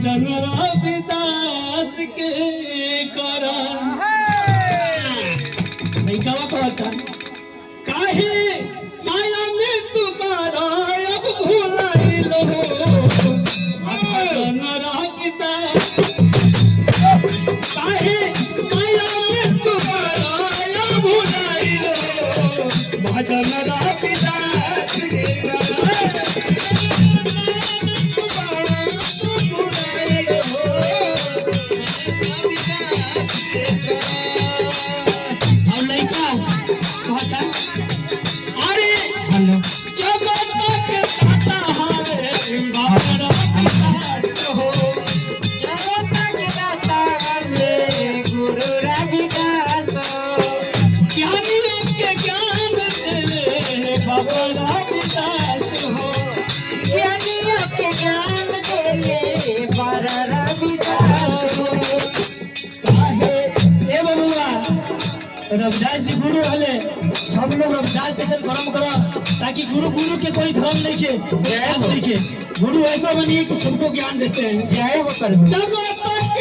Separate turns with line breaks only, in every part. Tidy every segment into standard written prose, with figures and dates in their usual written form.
भजन रविदास के करा नहीं गावा कहता काहे माया में तुम्हारा अब भुलाइल हो भजन रविदास काहे माया में तुम्हारा अब भुलाइल हो भजन रविदास के करा रविदास जी गुरु हले सब लोग रविदास जैसे कर्म करो ताकि गुरु गुरु के कोई धर्म नहीं के नहीं के गुरु ऐसा बनिए कि सबको ज्ञान देते हैं जय हो कर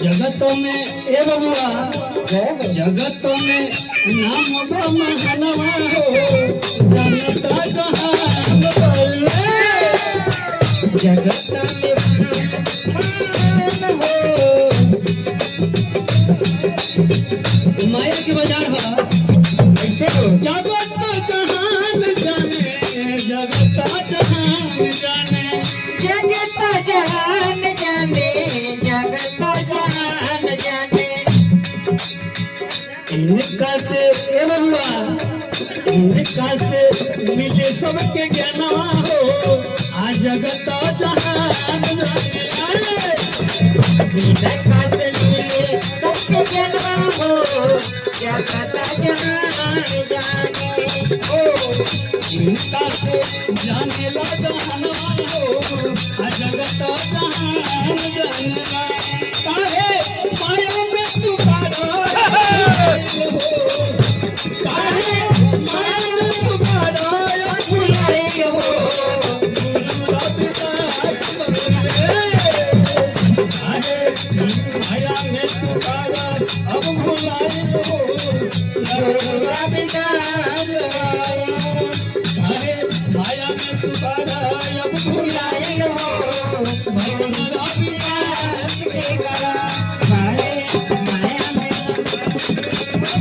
जगतों में ए बबुआ जगतों में नाम महानवा हो जनता जहान बोले जगत में हो माया की बाजार हो ऐसे हो जगत जहान जाने जगत जहान जाने जगत जहान जाने जगत जहान जाने इनका से इनका से मिले सबके ज्ञानवा हो आ जगत जहान जाने इनका से मिले सबके ज्ञानवा हो जगत जहान जाने ओ इनका से जाने ला जहानवा हो आ जगत जहान जाने काहे माया में तू काहे माया में तू भुलाए हो गुरु रविदास काहे माया में तू अब भुलाए हो गुरु रविदास काहे माया में तू अब भुलाए हो भजन रविदास के करा काहे माया में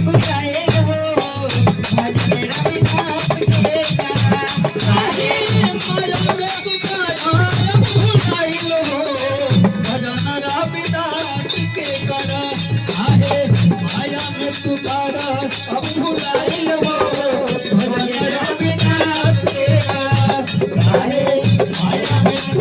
भुलाए हो भजन रविदास के करा काहे माया में तू अब भुलाए हो भजन रविदास के करा काहे माया में तू अब भुलाए हो भजन रविदास के करा काहे माया में तू